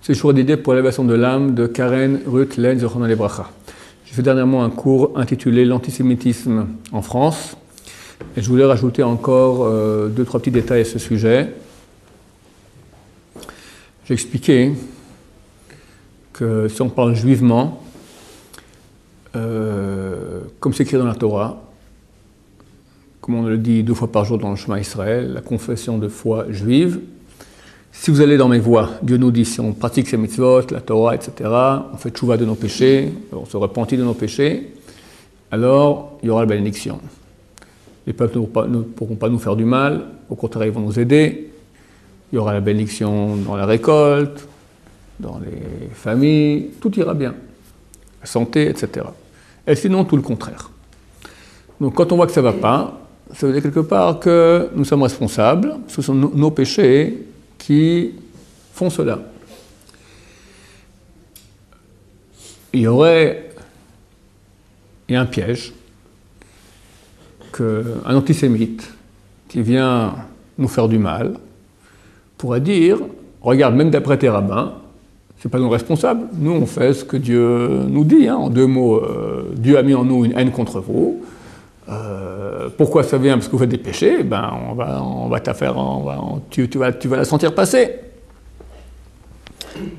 C'est le jour dédié pour l'élévation de l'âme de Karen Ruth Len Zichronah Livracha. J'ai fait dernièrement un cours intitulé L'antisémitisme en France. Et je voulais rajouter encore 2-3 petits détails à ce sujet. J'ai expliqué que si on parle juivement, comme c'est écrit dans la Torah, comme on le dit 2 fois par jour dans le Shema Israël, la confession de foi juive, si vous allez dans mes voies, Dieu nous dit, si on pratique ces mitzvot, la Torah, etc., on fait tchouva de nos péchés, on se repentit de nos péchés, alors il y aura la bénédiction. Les peuples ne pourront pas nous faire du mal, au contraire, ils vont nous aider. Il y aura la bénédiction dans la récolte, dans les familles, tout ira bien. La santé, etc. Et sinon, tout le contraire. Donc, quand on voit que ça ne va pas, ça veut dire quelque part que nous sommes responsables, ce sont nos péchés qui font cela. Il y a un piège qu'un antisémite qui vient nous faire du mal pourrait dire, regarde, même d'après tes rabbins, c'est pas nous responsables, nous on fait ce que Dieu nous dit, hein, en 2 mots, Dieu a mis en nous une haine contre vous, pourquoi ça vient? Parce que vous faites des péchés, ben on va t'affaire, tu vas la sentir passer.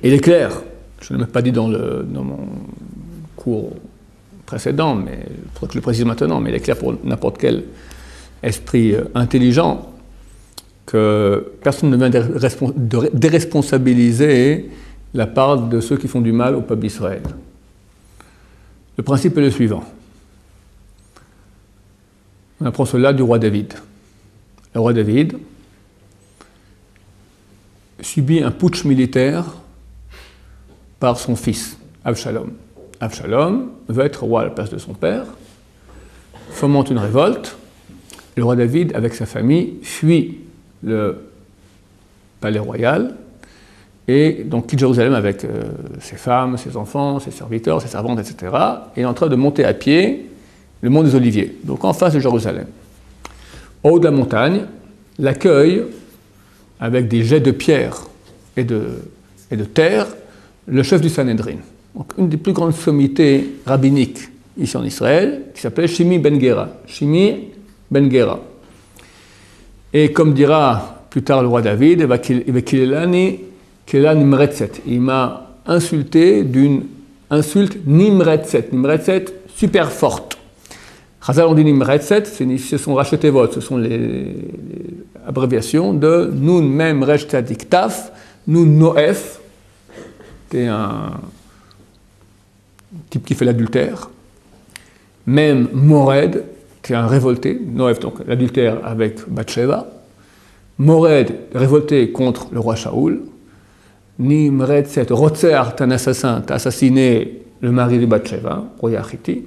Il est clair, je ne l'ai pas dit dans mon cours précédent, mais il faudrait que je le précise maintenant, mais il est clair pour n'importe quel esprit intelligent que personne ne vient déresponsabiliser la part de ceux qui font du mal au peuple d'Israël. Le principe est le suivant. On apprend cela du roi David. Le roi David subit un putsch militaire par son fils, Avshalom. Avshalom veut être roi à la place de son père, fomente une révolte. Le roi David, avec sa famille, fuit le palais royal et donc quitte Jérusalem avec ses femmes, ses enfants, ses serviteurs, ses servantes, etc. Et est en train de monter à pied le mont des Oliviers, donc en face de Jérusalem. Au haut de la montagne, l'accueille avec des jets de pierre et de terre le chef du Sanhédrin. Donc, une des plus grandes sommités rabbiniques ici en Israël, qui s'appelle Shimi ben Gera. Shimi ben Gera. Et comme dira plus tard le roi David, il m'a insulté d'une insulte nimretzet. Nimretzet, super forte. Chazal on dit nimretzet, ce sont rachetevot, ce sont les abréviations de Nun Mem Resh Tzadik Taf, Nun Noef, qui est un type qui fait l'adultère, Mem Mored, qui est un révolté, Noef, donc l'adultère avec Bathsheba, Mored, révolté contre le roi Shaoul, Nimretzet, Rotzer, t'es un assassin, t'as assassiné le mari de Bathsheba, roi Achiti,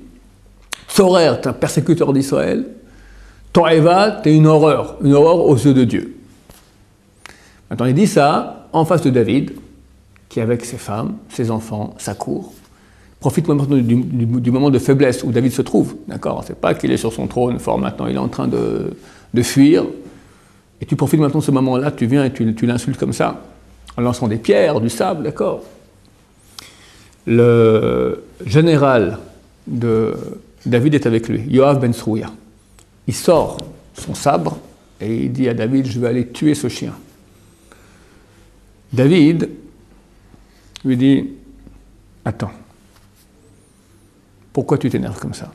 Tzorer, t'es un persécuteur d'Israël, Toeva, t'es une horreur aux yeux de Dieu. Maintenant, il dit ça en face de David, qui est avec ses femmes, ses enfants, sa cour, profite maintenant du moment de faiblesse où David se trouve, d'accord? C'est pas qu'il est sur son trône fort maintenant, il est en train de fuir, et tu profites maintenant de ce moment-là, tu viens et tu l'insultes comme ça, en lançant des pierres, du sable, d'accord? Le général de David est avec lui, Yoav ben Srouya. Il sort son sabre et il dit à David, je vais aller tuer ce chien. David lui dit, attends, pourquoi tu t'énerves comme ça?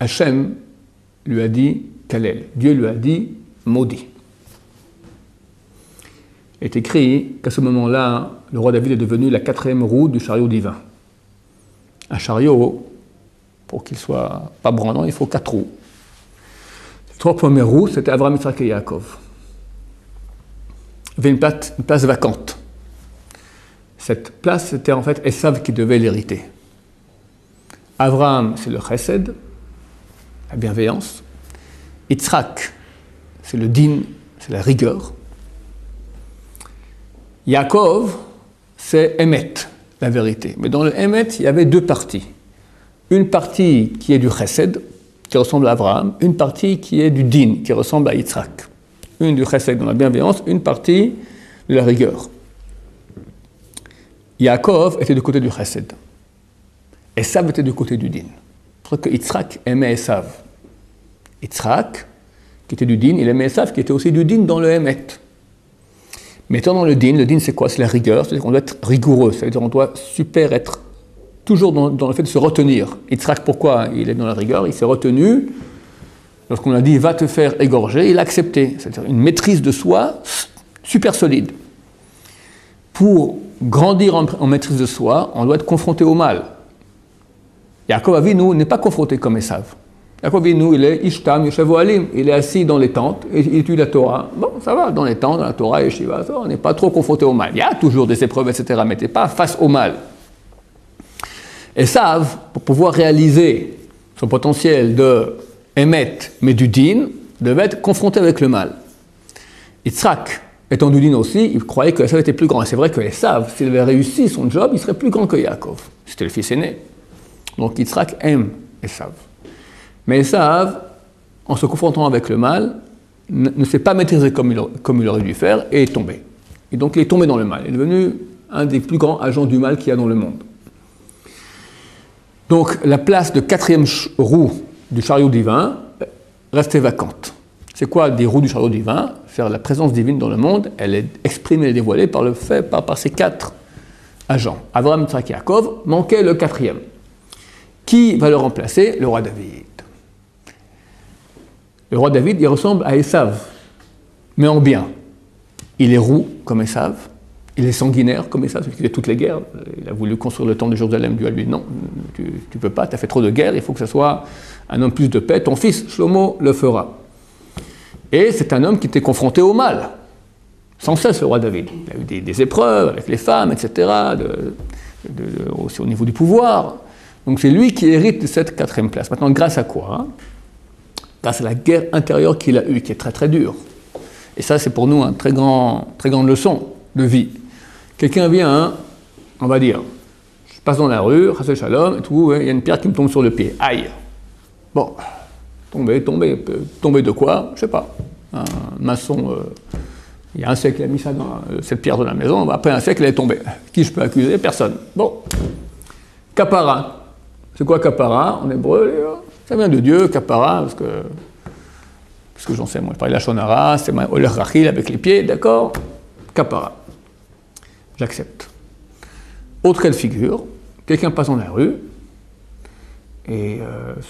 Hachem lui a dit Kalel, Dieu lui a dit maudit. Il est écrit qu'à ce moment-là, le roi David est devenu la 4e roue du chariot divin. Un chariot, pour qu'il soit pas branlant, il faut 4 roues. Les 3 premières roues, c'était Abraham, Yitzhak et Yaakov. Il y avait une place vacante. Cette place, c'était en fait Esav qui devait l'hériter. Abraham, c'est le chesed, la bienveillance. Yitzhak, c'est le din, c'est la rigueur. Yaakov, c'est Emet, la vérité. Mais dans le Emet, il y avait 2 parties. Une partie qui est du chesed, qui ressemble à Abraham, une partie qui est du din, qui ressemble à Yitzhak. Une du chesed dans la bienveillance, une partie de la rigueur. Yaakov était du côté du chesed. Esav était du côté du din. C'est pour ça que Yitzhak aimait Esav. Yitzhak, qui était du din, il aimait Esav, qui était aussi du din dans le Hémet. Mais étant dans le din c'est quoi? C'est la rigueur, c'est-à-dire qu'on doit être rigoureux, c'est-à-dire qu'on doit être toujours dans le fait de se retenir. Yitzhak, pourquoi il est dans la rigueur? Il s'est retenu, lorsqu'on a dit va te faire égorger, il a accepté, c'est-à-dire une maîtrise de soi super solide. Pour grandir en maîtrise de soi, on doit être confronté au mal. Yaakov Avinu n'est pas confronté comme Esav. Yaakov Avinu, il est Ishtam, Yeshev Ohalim, il est assis dans les tentes, et il étudie la Torah. Bon, ça va, dans les tentes, dans la Torah, Yeshiva, on n'est pas trop confronté au mal. Il y a toujours des épreuves, etc., mais tu n'es pas face au mal. Esav, pour pouvoir réaliser son potentiel de Emet, mais du din, devait être confronté avec le mal. Yitzhak, étant du din aussi, il croyait que Esav était plus grand. Et c'est vrai que Esav, s'il avait réussi son job, il serait plus grand que Yaakov. C'était le fils aîné. Donc Yitzhak aime Esav. Mais Esav, en se confrontant avec le mal, ne s'est pas maîtrisé comme il aurait dû faire et est tombé. Et donc il est tombé dans le mal. Il est devenu un des plus grands agents du mal qu'il y a dans le monde. Donc la place de quatrième roue du chariot divin restait vacante. C'est quoi des roues du chariot divin? Faire la présence divine dans le monde, elle est exprimée et dévoilée par le fait, par ces quatre agents. Avraham, Yitzhak et Yaakov, manquait le quatrième. Qui va le remplacer? Le roi David. Le roi David, il ressemble à Esav, mais en bien. Il est roux comme Esav, il est sanguinaire comme Esav, il a toutes les guerres. Il a voulu construire le temple de Jérusalem, Dieu a dit non, tu ne peux pas, tu as fait trop de guerres, il faut que ce soit un homme plus de paix, ton fils Shlomo le fera. Et c'est un homme qui était confronté au mal, sans cesse le roi David. Il a eu des épreuves avec les femmes, etc., aussi au niveau du pouvoir. Donc c'est lui qui hérite de cette quatrième place. Maintenant, grâce à quoi? Grâce à la guerre intérieure qu'il a eue, qui est très très dure. Et ça, c'est pour nous une très grande leçon de vie. Quelqu'un vient, on va dire, je passe dans la rue, Chassé Shalom, et tout, il y a une pierre qui me tombe sur le pied. Aïe! Bon, tomber de quoi? Je sais pas. Un maçon, il y a un siècle, il a mis ça dans cette pierre de la maison, après un siècle, elle est tombée. Qui je peux accuser? Personne. Bon. Kapara. C'est quoi kapara en hébreu? Ça vient de Dieu, kapara, parce que j'en sais, moi, je parle de la shonara, c'est oler rachil avec les pieds, d'accord? Kapara. J'accepte. Autre cas de figure, quelqu'un passe dans la rue, et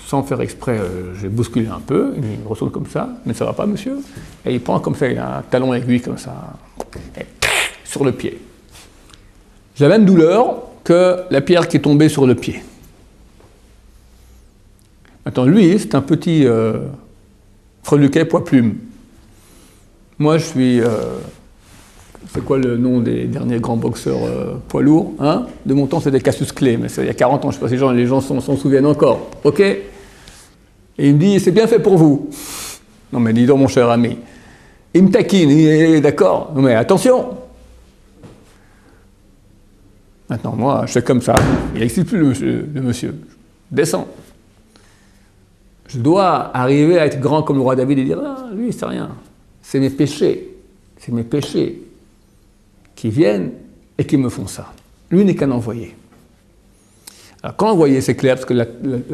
sans faire exprès, j'ai bousculé un peu, il me retourne comme ça, mais ça va pas, monsieur? Et il prend comme ça, il a un talon aiguille comme ça, et sur le pied. J'ai la même douleur que la pierre qui est tombée sur le pied. Maintenant, lui, c'est un petit freluquet poids-plume. Moi, je suis... c'est quoi le nom des derniers grands boxeurs poids lourds, hein? De mon temps, c'était Cassius Clay, mais il y a 40 ans, je ne sais pas si les gens s'en souviennent encore. OK? Et il me dit, c'est bien fait pour vous. Non, mais dis donc, mon cher ami. Il me taquine, il est d'accord. Non, mais attention! Maintenant, moi, je fais comme ça. Il n'existe plus le monsieur. Je descends. Je dois arriver à être grand comme le roi David et dire, ah, lui, c'est rien. C'est mes péchés qui viennent et qui me font ça. Lui n'est qu'un envoyé. Alors, quand l'envoyé, c'est clair, parce que la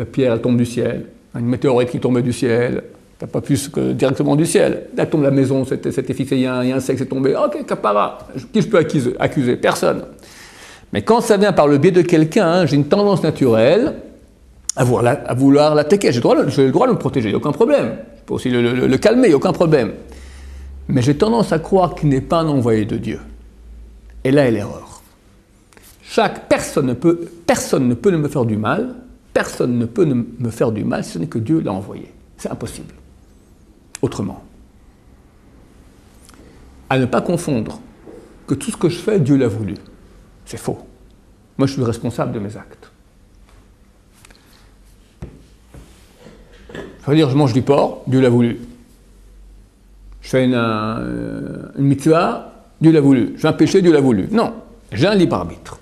pierre, elle tombe du ciel, une météorite qui tombe du ciel, t'as pas plus que directement du ciel. Là tombe la maison, c'était fixé, il y a un insecte qui est tombé, ok, kapara, qui je peux accuser? Personne. Mais quand ça vient par le biais de quelqu'un, j'ai une tendance naturelle à vouloir l'attaquer. J'ai le droit de me protéger, il n'y a aucun problème. Je peux aussi le calmer, il n'y a aucun problème. Mais j'ai tendance à croire qu'il n'est pas un envoyé de Dieu. Et là est l'erreur. Personne ne peut me faire du mal, personne ne peut me faire du mal si ce n'est que Dieu l'a envoyé. C'est impossible. Autrement. À ne pas confondre que tout ce que je fais, Dieu l'a voulu. C'est faux. Moi, je suis responsable de mes actes. Ça veut dire, je mange du porc, Dieu l'a voulu. Je fais une mitzvah, Dieu l'a voulu. Je fais un péché, Dieu l'a voulu. Non, j'ai un libre arbitre.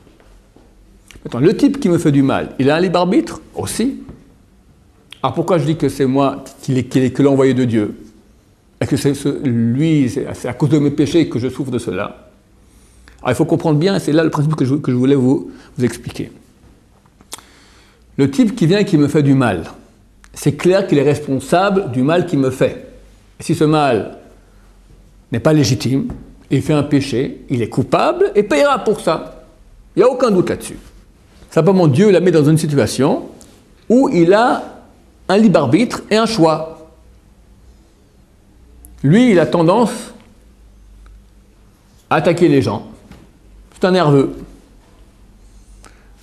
Maintenant, le type qui me fait du mal, il a un libre arbitre aussi. Alors pourquoi je dis que c'est moi qu'il est que l'envoyé de Dieu? Et que c'est à cause de mes péchés que je souffre de cela? Alors il faut comprendre bien, et c'est là le principe que je voulais vous expliquer. Le type qui vient et qui me fait du mal, c'est clair qu'il est responsable du mal qu'il me fait. Et si ce mal n'est pas légitime, il fait un péché, il est coupable et payera pour ça. Il n'y a aucun doute là-dessus. Simplement, Dieu l'a mis dans une situation où il a un libre arbitre et un choix. Lui, il a tendance à attaquer les gens. C'est un nerveux.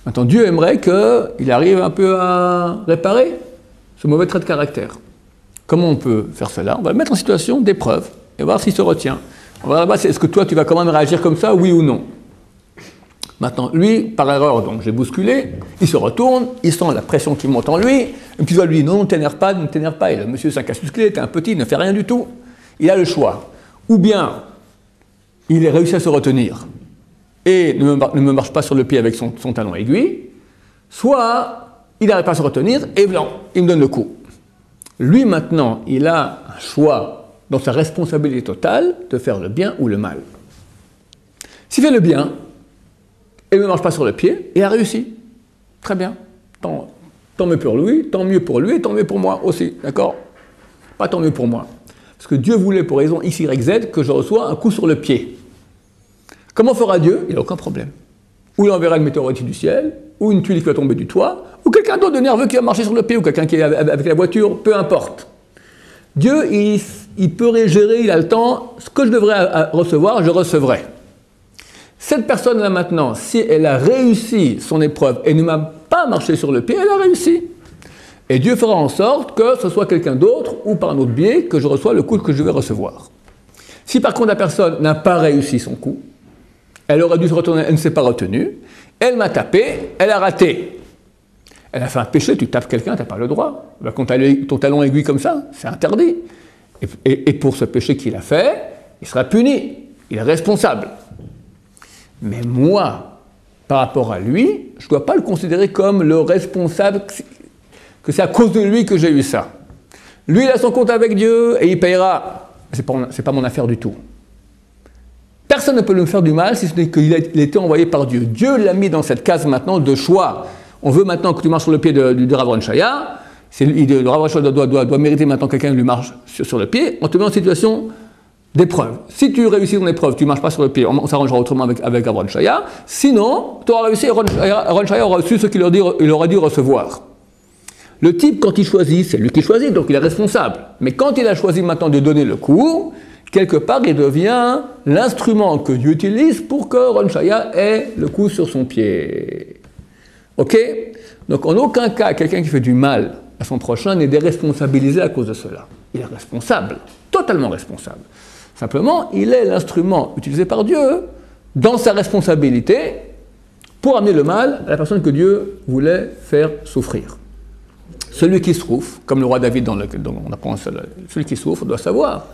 Maintenant, Dieu aimerait qu'il arrive un peu à réparer ce mauvais trait de caractère. Comment on peut faire cela? On va le mettre en situation d'épreuve et voir s'il se retient. On va voir, est-ce que toi, tu vas quand même réagir comme ça, oui ou non? Maintenant, lui, par erreur, donc j'ai bousculé, il se retourne, il sent la pression qui monte en lui, et puis il voit lui, non, ne t'énerve pas, ne t'énerve pas. Et le monsieur, c'est un casse-musclé, t'es un petit, il ne fait rien du tout. Il a le choix. Ou bien, il a réussi à se retenir et ne me marche pas sur le pied avec son talon aiguille, soit il n'arrive pas à se retenir et blanc, il me donne le coup. Lui, maintenant, il a un choix dans sa responsabilité totale de faire le bien ou le mal. S'il fait le bien, et ne me marche pas sur le pied, il a réussi. Très bien. Tant mieux pour lui, tant mieux pour lui, et tant mieux pour moi aussi. D'accord? Pas tant mieux pour moi. Parce que Dieu voulait, pour raison X, Y, Z, que je reçois un coup sur le pied. Comment fera Dieu? Il n'a aucun problème. Ou il enverra une météorite du ciel, ou une tuile qui va tomber du toit, ou quelqu'un d'autre de nerveux qui va marcher sur le pied, ou quelqu'un qui est avec la voiture, peu importe. Dieu, il peut gérer, il a le temps, ce que je devrais recevoir, je recevrai. Cette personne-là maintenant, si elle a réussi son épreuve et ne m'a pas marché sur le pied, elle a réussi. Et Dieu fera en sorte que ce soit quelqu'un d'autre, ou par un autre biais, que je reçois le coup que je vais recevoir. Si par contre la personne n'a pas réussi son coup, elle aurait dû se retourner, elle ne s'est pas retenue, elle m'a tapé, elle a raté. Elle a fait un péché, tu tapes quelqu'un, tu n'as pas le droit. Quand tu as ton talon aiguille comme ça, c'est interdit. Et pour ce péché qu'il a fait, il sera puni, il est responsable. Mais moi, par rapport à lui, je ne dois pas le considérer comme le responsable, que c'est à cause de lui que j'ai eu ça. Lui, il a son compte avec Dieu et il payera. Ce n'est pas mon affaire du tout. Personne ne peut lui faire du mal si ce n'est qu'il a été envoyé par Dieu. Dieu l'a mis dans cette case maintenant de choix. On veut maintenant que tu marches sur le pied du Rav Ron Shaya. Le Rav Ron Shaya doit mériter maintenant quelqu'un qui lui marche sur le pied. On te met en situation d'épreuve. Si tu réussis ton épreuve, tu ne marches pas sur le pied, on s'arrangera autrement avec Rav Ron Shaya. Sinon, tu auras réussi, Ron Shaya aura reçu ce qu'il aurait dû recevoir. Le type, quand il choisit, c'est lui qui choisit, donc il est responsable. Mais quand il a choisi maintenant de donner le cours, quelque part, il devient l'instrument que Dieu utilise pour que Ron Shaya ait le coup sur son pied. Ok? Donc, en aucun cas, quelqu'un qui fait du mal à son prochain n'est déresponsabilisé à cause de cela. Il est responsable, totalement responsable. Simplement, il est l'instrument utilisé par Dieu dans sa responsabilité pour amener le mal à la personne que Dieu voulait faire souffrir. Celui qui souffre, comme le roi David dont on apprend celui qui souffre doit savoir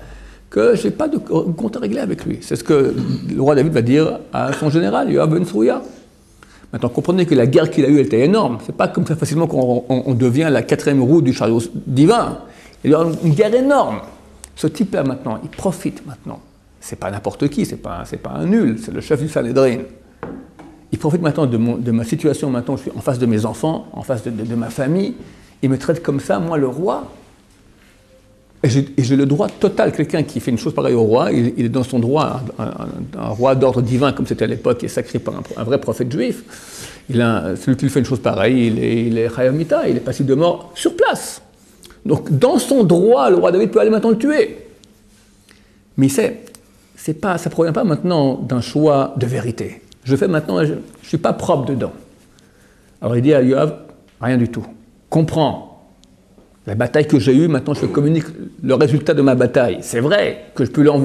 que je n'ai pas de compte à régler avec lui. C'est ce que le roi David va dire à son général, Yoav ben Tsruya. Maintenant, comprenez que la guerre qu'il a eue était énorme. Ce n'est pas comme ça facilement qu'on devient la 4e roue du chariot divin. Il y a une guerre énorme. Ce type-là, maintenant, il profite maintenant. Ce n'est pas n'importe qui, ce n'est pas un nul, c'est le chef du Sanhédrin. Il profite maintenant de ma situation. Maintenant, je suis en face de mes enfants, en face de ma famille. Il me traite comme ça, moi, le roi. Et j'ai le droit total. Quelqu'un qui fait une chose pareille au roi, il est dans son droit, un roi d'ordre divin, comme c'était à l'époque, qui est sacré par un vrai prophète juif. Celui qui lui fait une chose pareille, il est Chayamita, il est passible de mort sur place. Donc, dans son droit, le roi David peut aller maintenant le tuer. Mais ça ne provient pas maintenant d'un choix de vérité. Je ne suis pas propre dedans. Alors il dit à Yoav, rien du tout. Comprends, la bataille que j'ai eue, maintenant je communique le résultat de ma bataille. C'est vrai que je peux lui en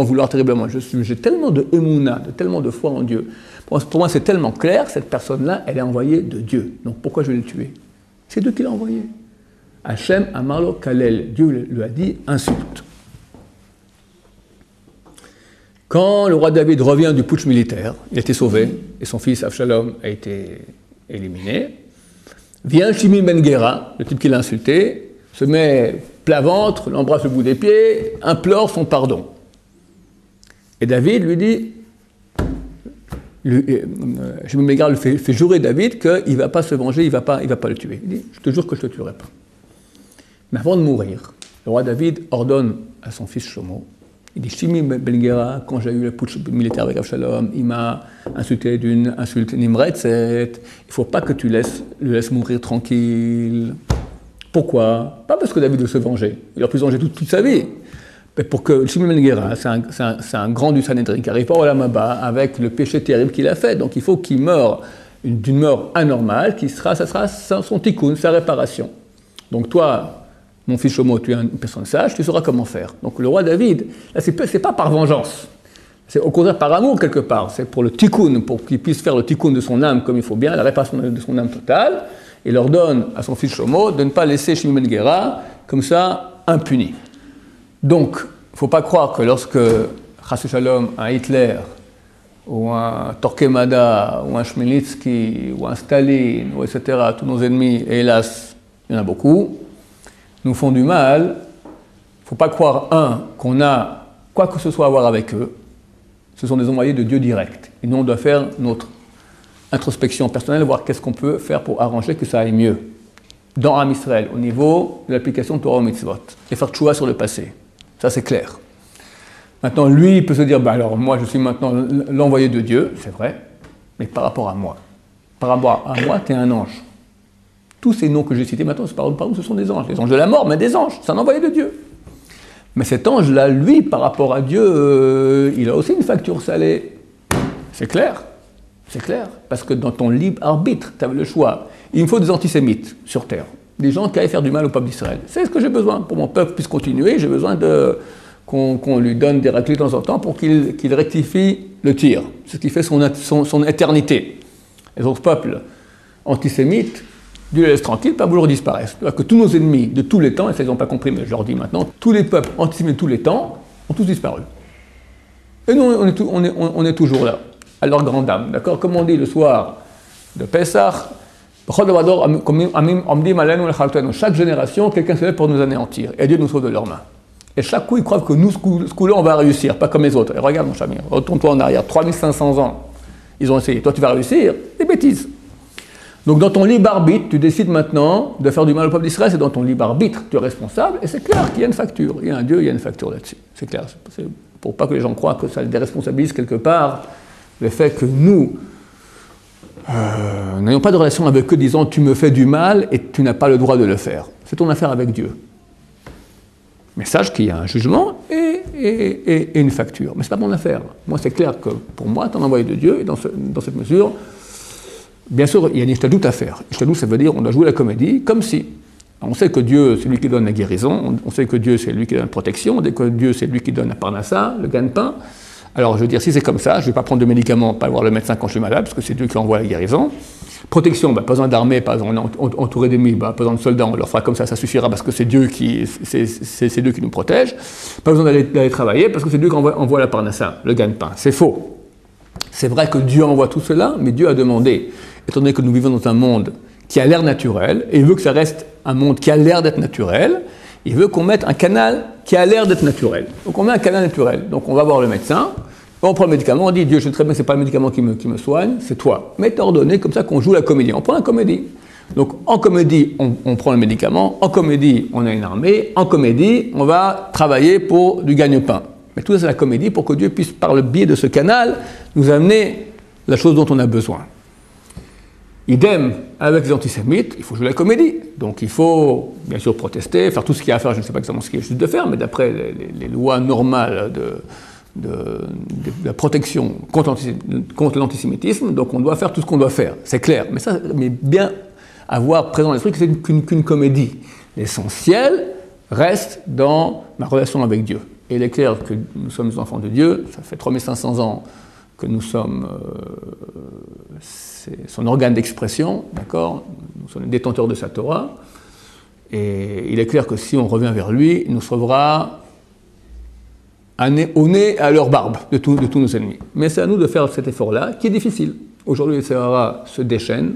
vouloir terriblement. J'ai tellement de émouna, tellement de foi en Dieu. Pour moi, c'est tellement clair, cette personne-là, elle est envoyée de Dieu. Donc pourquoi je vais le tuer? C'est Dieu qui l'a envoyé. Hachem Amarlo Kalel, Dieu lui a dit, insulte. Quand le roi David revient du putsch militaire, il a été sauvé, et son fils Avshalom a été éliminé, vient Shimi Ben Gera, le type qui l'a insulté, se met plat ventre, l'embrasse le bout des pieds, implore son pardon. Et David lui dit, Shimon ben Gera fait jurer David qu'il ne va pas se venger, il va pas le tuer. Il dit, je te jure que je ne te tuerai pas. Mais avant de mourir, le roi David ordonne à son fils Shlomo, il dit, Shimon ben Gera, quand j'ai eu le putsch militaire avec Avshalom, il m'a insulté d'une insulte nimretzet, il ne faut pas que tu le laisses mourir tranquille. Pourquoi? Pas parce que David veut se venger, il aurait pu se venger toute sa vie. Mais pour que Shimon ben Gera, c'est un grand du Sanhédrin qui arrive pas au Lamaba avec le péché terrible qu'il a fait, donc il faut qu'il meure d'une mort anormale, ça sera son tikkun, sa réparation. Donc toi, mon fils Shlomo, tu es une personne sage, tu sauras comment faire. Donc le roi David, là, c'est pas par vengeance, c'est au contraire par amour quelque part, c'est pour le tikkun, pour qu'il puisse faire le tikkun de son âme comme il faut bien, la réparation de son âme totale, et il ordonne à son fils Shlomo de ne pas laisser Shimon ben Gera comme ça impuni. Donc, il ne faut pas croire que lorsque Chas Shalom, un Hitler, ou un Torquemada, ou un Chmielnicki, ou un Staline, ou etc., tous nos ennemis, et hélas, il y en a beaucoup, nous font du mal, il ne faut pas croire, qu'on a quoi que ce soit à voir avec eux. Ce sont des envoyés de Dieu direct. Et nous, on doit faire notre introspection personnelle, voir qu'est-ce qu'on peut faire pour arranger que ça aille mieux. Dans Am Israël, au niveau de l'application de Torah au mitzvot, et faire tchouva sur le passé. Ça, c'est clair. Maintenant, lui, il peut se dire, alors, moi, je suis maintenant l'envoyé de Dieu, c'est vrai, mais par rapport à moi. Par rapport à moi, tu es un ange. Tous ces noms que j'ai cités maintenant, par où ce sont des anges. Les anges de la mort, mais des anges. C'est un envoyé de Dieu. Mais cet ange-là, lui, par rapport à Dieu, il a aussi une facture salée. C'est clair. C'est clair. Parce que dans ton libre arbitre, tu avais le choix. Il me faut des antisémites sur terre. Des gens qui allaient faire du mal au peuple d'Israël. C'est ce que j'ai besoin. Pour mon peuple puisse continuer, j'ai besoin qu'on lui donne des raclés de temps en temps pour qu'il rectifie le tir. C'est ce qui fait son éternité. Les autres peuples antisémites, Dieu les laisse tranquilles, pas vouloir disparaître. Que tous nos ennemis de tous les temps, et ça ils n'ont pas compris, mais je leur dis maintenant, tous les peuples antisémites de tous les temps ont tous disparu. Et nous, on est toujours là, à leur grande dame. D'accord? Comme on dit le soir de Pessah, chaque génération, quelqu'un se lève pour nous anéantir. Et Dieu nous sauve de leurs mains. Et chaque coup, ils croient que nous, ce coup-là, on va réussir, pas comme les autres. Et regarde, mon Chamir, retourne-toi en arrière, 3500 ans, ils ont essayé. Toi, tu vas réussir? Des bêtises. Donc, dans ton libre arbitre, tu décides maintenant de faire du mal au peuple d'Israël, c'est dans ton libre arbitre, tu es responsable, et c'est clair qu'il y a une facture. Il y a un Dieu, il y a une facture là-dessus. C'est clair. C'est pour pas que les gens croient que ça déresponsabilise quelque part le fait que nous, n'ayons pas de relation avec eux disant tu me fais du mal et tu n'as pas le droit de le faire. C'est ton affaire avec Dieu. Mais sache qu'il y a un jugement et une facture. Mais ce n'est pas mon affaire. Moi, c'est clair que pour moi, tu es un envoyé de Dieu et dans cette mesure, bien sûr, il y a une ishtadout à faire. Ishtadout, ça veut dire on doit jouer la comédie comme si. On sait que Dieu, c'est lui qui donne la guérison, on sait que Dieu, c'est lui qui donne la protection, on sait que Dieu, c'est lui qui donne la parnassa, le gagne-pain. Alors, je veux dire, si c'est comme ça, je ne vais pas prendre de médicaments, pas voir le médecin quand je suis malade, parce que c'est Dieu qui envoie la guérison. Protection, pas besoin d'armée, pas besoin entouré d'ennemis, pas besoin de soldats, on leur fera comme ça suffira, parce que c'est Dieu qui nous protège. Pas besoin d'aller travailler, parce que c'est Dieu qui envoie la parnassa, le gagne-pain. C'est faux. C'est vrai que Dieu envoie tout cela, mais Dieu a demandé, étant donné que nous vivons dans un monde qui a l'air naturel, et il veut que ça reste un monde qui a l'air d'être naturel, il veut qu'on mette un canal qui a l'air d'être naturel. Donc on met un canal naturel. Donc on va voir le médecin, on prend le médicament, on dit Dieu, je sais très bien que ce n'est pas le médicament qui me soigne, c'est toi. Mais t'es ordonné comme ça qu'on joue la comédie. On prend la comédie. Donc en comédie, on prend le médicament, en comédie, on a une armée, en comédie, on va travailler pour du gagne-pain. Mais tout ça, c'est la comédie pour que Dieu puisse, par le biais de ce canal, nous amener la chose dont on a besoin. Idem avec les antisémites, il faut jouer la comédie. Donc il faut, bien sûr, protester, faire tout ce qu'il y a à faire, je ne sais pas exactement ce qu'il y a juste de faire, mais d'après les lois normales de la protection contre l'antisémitisme, donc on doit faire tout ce qu'on doit faire, c'est clair. Mais bien avoir présent à l'esprit que c'est qu'une comédie. L'essentiel reste dans ma relation avec Dieu. Et il est clair que nous sommes des enfants de Dieu, ça fait 3500 ans que nous sommes son organe d'expression, d'accord? Nous sommes les détenteurs de sa Torah, et il est clair que si on revient vers lui, il nous sauvera au nez et à leur barbe de tous nos ennemis. Mais c'est à nous de faire cet effort-là, qui est difficile. Aujourd'hui, le Yetzirah se déchaîne.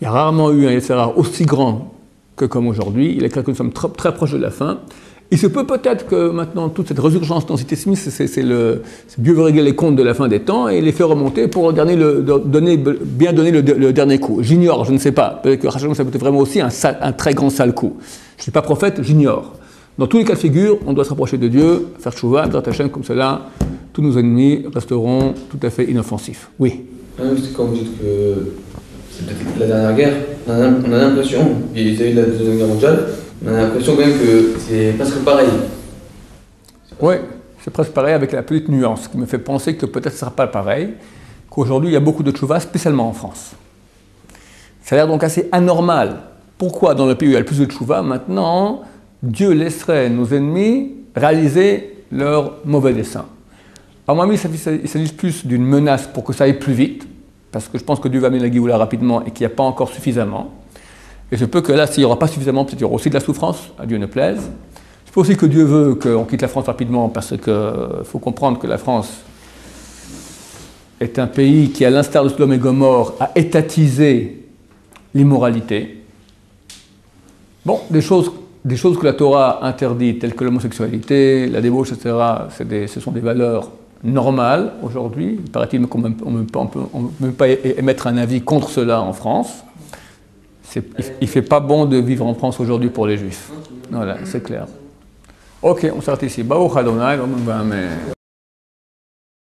Il y a rarement eu un Yetzirah aussi grand que comme aujourd'hui. Il est clair que nous sommes très, très proches de la fin. Il se peut peut-être que maintenant, toute cette résurgence d'antisémitisme, c'est Dieu veut régler les comptes de la fin des temps et les fait remonter pour bien donner le dernier coup. J'ignore, je ne sais pas. Peut-être que ça peut être vraiment aussi un très grand sale coup. Je ne suis pas prophète, j'ignore. Dans tous les cas de figure, on doit se rapprocher de Dieu, faire tchouva, Bezrat Hashem, comme cela, tous nos ennemis resteront tout à fait inoffensifs. Oui. C'est quand vous dites que c'est peut-être la dernière guerre, on a l'impression, vis-à-vis de la Deuxième Guerre mondiale, on a l'impression quand même que c'est presque pareil. Oui, c'est presque pareil avec la petite nuance qui me fait penser que peut-être ce ne sera pas pareil, qu'aujourd'hui il y a beaucoup de tchouva, spécialement en France. Ça a l'air donc assez anormal. Pourquoi dans le pays où il y a le plus de tchouva, maintenant, Dieu laisserait nos ennemis réaliser leurs mauvais desseins? À mon avis, il s'agit plus d'une menace pour que ça aille plus vite, parce que je pense que Dieu va amener la Géoula rapidement et qu'il n'y a pas encore suffisamment. Et je peux que là, s'il n'y aura pas suffisamment, peut-être il y aura aussi de la souffrance, à Dieu ne plaise. Je peux aussi que Dieu veut qu'on quitte la France rapidement, parce qu'il faut comprendre que la France est un pays qui, à l'instar de Sodome et Gomorrhe, a étatisé l'immoralité. Bon, des choses que la Torah interdit, telles que l'homosexualité, la débauche, etc., ce sont des valeurs normales aujourd'hui. Il paraît-il qu'on ne peut pas émettre un avis contre cela en France. Il ne fait pas bon de vivre en France aujourd'hui pour les Juifs. Voilà, c'est clair. Ok, on s'arrête ici. Baruch Adonai,